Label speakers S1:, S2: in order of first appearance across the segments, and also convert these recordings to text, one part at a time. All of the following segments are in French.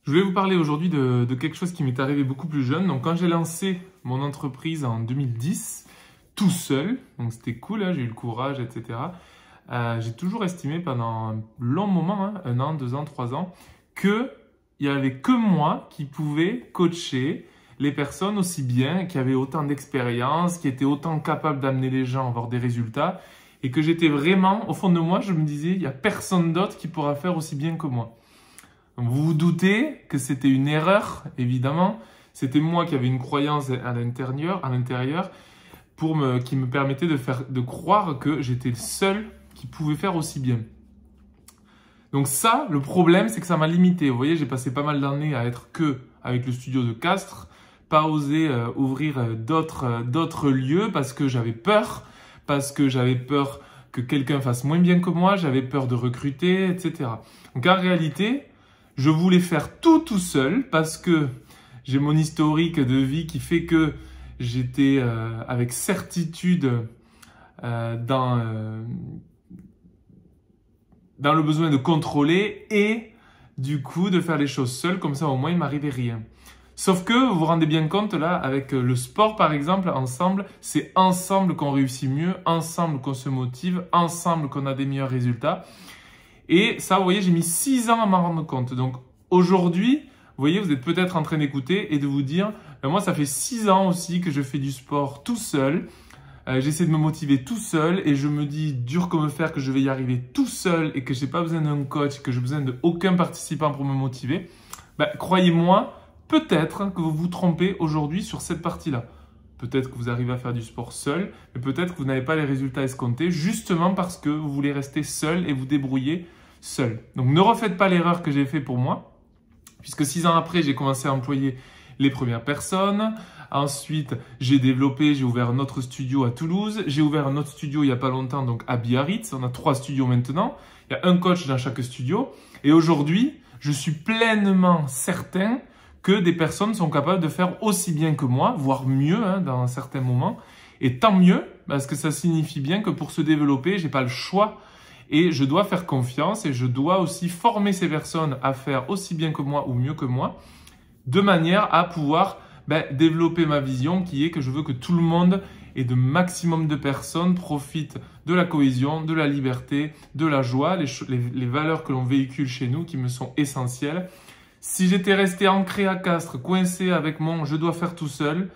S1: Je voulais vous parler aujourd'hui de quelque chose qui m'est arrivé beaucoup plus jeune. Donc, quand j'ai lancé mon entreprise en 2010, tout seul, donc c'était cool, hein, j'ai eu le courage, etc. J'ai toujours estimé pendant un long moment, hein, 1 an, 2 ans, 3 ans, qu'il n'y avait que moi qui pouvais coacher les personnes aussi bien, qui avaient autant d'expérience, qui étaient autant capables d'amener les gens à avoir des résultats, et que j'étais vraiment, au fond de moi, je me disais, il n'y a personne d'autre qui pourra faire aussi bien que moi. Donc, vous vous doutez que c'était une erreur, évidemment. C'était moi qui avais une croyance à l'intérieur, qui me permettait de croire que j'étais le seul qui pouvait faire aussi bien. Donc ça, le problème, c'est que ça m'a limité. Vous voyez, j'ai passé pas mal d'années à être que avec le studio de Castres, pas oser ouvrir d'autres lieux parce que j'avais peur que quelqu'un fasse moins bien que moi, j'avais peur de recruter, etc. Donc en réalité, je voulais faire tout seul parce que j'ai mon historique de vie qui fait que j'étais avec certitude dans le besoin de contrôler et du coup de faire les choses seul, comme ça au moins il m'arrivait rien. Sauf que vous vous rendez bien compte là, avec le sport par exemple, ensemble, c'est ensemble qu'on réussit mieux, ensemble qu'on se motive, ensemble qu'on a des meilleurs résultats. Et ça, vous voyez, j'ai mis 6 ans à m'en rendre compte. Donc aujourd'hui, vous voyez, vous êtes peut-être en train d'écouter et de vous dire, moi ça fait 6 ans aussi que je fais du sport tout seul. J'essaie de me motiver tout seul et je me dis dur comme fer que je vais y arriver tout seul et que je n'ai pas besoin d'un coach, que je n'ai besoin d'aucun participant pour me motiver. Croyez-moi, peut-être que vous vous trompez aujourd'hui sur cette partie-là. Peut-être que vous arrivez à faire du sport seul, mais peut-être que vous n'avez pas les résultats escomptés justement parce que vous voulez rester seul et vous débrouiller seul. Donc ne refaites pas l'erreur que j'ai fait pour moi, puisque 6 ans après, j'ai commencé à employer les premières personnes. Ensuite, j'ai ouvert un autre studio à Toulouse. J'ai ouvert un autre studio il n'y a pas longtemps, donc à Biarritz. On a 3 studios maintenant. Il y a un coach dans chaque studio. Et aujourd'hui, je suis pleinement certain que des personnes sont capables de faire aussi bien que moi, voire mieux dans certains moments. Et tant mieux, parce que ça signifie bien que pour se développer, je n'ai pas le choix. Et je dois faire confiance et je dois aussi former ces personnes à faire aussi bien que moi ou mieux que moi, de manière à pouvoir développer ma vision qui est que je veux que tout le monde et de maximum de personnes profitent de la cohésion, de la liberté, de la joie, les valeurs que l'on véhicule chez nous qui me sont essentielles. Si j'étais resté ancré à Castres, coincé avec mon « je dois faire tout seul »,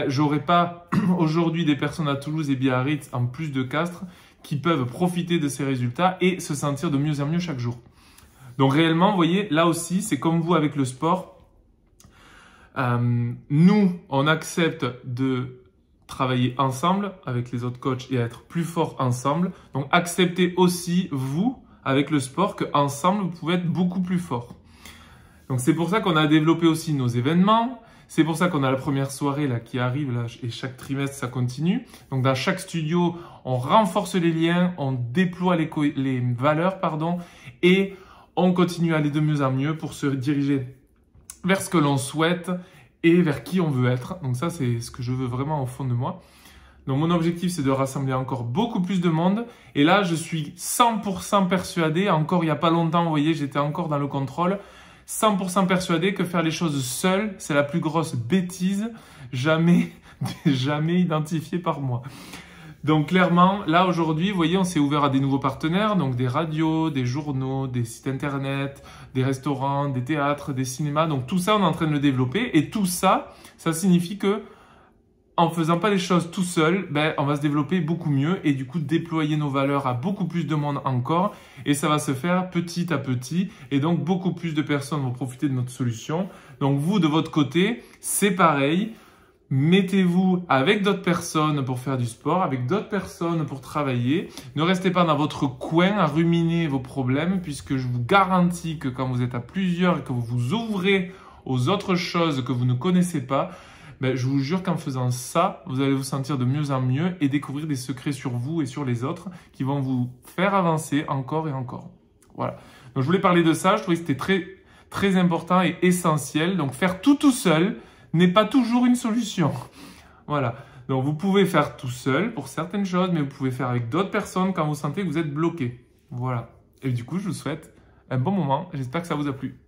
S1: j'aurais pas aujourd'hui des personnes à Toulouse et Biarritz en plus de Castres qui peuvent profiter de ces résultats et se sentir de mieux en mieux chaque jour. Donc réellement, vous voyez, là aussi, c'est comme vous avec le sport. Nous, on accepte de travailler ensemble avec les autres coachs et à être plus forts ensemble. Donc, acceptez aussi, vous, avec le sport, qu'ensemble, vous pouvez être beaucoup plus forts. Donc, c'est pour ça qu'on a développé aussi nos événements. C'est pour ça qu'on a la première soirée là, qui arrive là, et chaque trimestre, ça continue. Donc, dans chaque studio, on renforce les liens, on déploie les valeurs, et on continue à aller de mieux en mieux pour se diriger vers ce que l'on souhaite et vers qui on veut être. Donc ça, c'est ce que je veux vraiment au fond de moi. Donc mon objectif, c'est de rassembler encore beaucoup plus de monde. Et là, je suis 100% persuadé, encore il n'y a pas longtemps, vous voyez, j'étais encore dans le contrôle, 100% persuadé que faire les choses seul, c'est la plus grosse bêtise jamais identifiée par moi. Donc clairement, là aujourd'hui, vous voyez, on s'est ouvert à des nouveaux partenaires, donc des radios, des journaux, des sites internet, des restaurants, des théâtres, des cinémas. Donc tout ça, on est en train de le développer et tout ça, ça signifie que en faisant pas les choses tout seul, on va se développer beaucoup mieux et du coup déployer nos valeurs à beaucoup plus de monde encore et ça va se faire petit à petit et donc beaucoup plus de personnes vont profiter de notre solution. Donc vous, de votre côté, c'est pareil. Mettez-vous avec d'autres personnes pour faire du sport, avec d'autres personnes pour travailler. Ne restez pas dans votre coin à ruminer vos problèmes puisque je vous garantis que quand vous êtes à plusieurs et que vous vous ouvrez aux autres choses que vous ne connaissez pas, je vous jure qu'en faisant ça, vous allez vous sentir de mieux en mieux et découvrir des secrets sur vous et sur les autres qui vont vous faire avancer encore et encore. Voilà. Donc je voulais parler de ça, je trouvais que c'était très important et essentiel. Donc faire tout seul n'est pas toujours une solution. Voilà. Donc, vous pouvez faire tout seul pour certaines choses, mais vous pouvez faire avec d'autres personnes quand vous sentez que vous êtes bloqué. Voilà. Et du coup, je vous souhaite un bon moment. J'espère que ça vous a plu.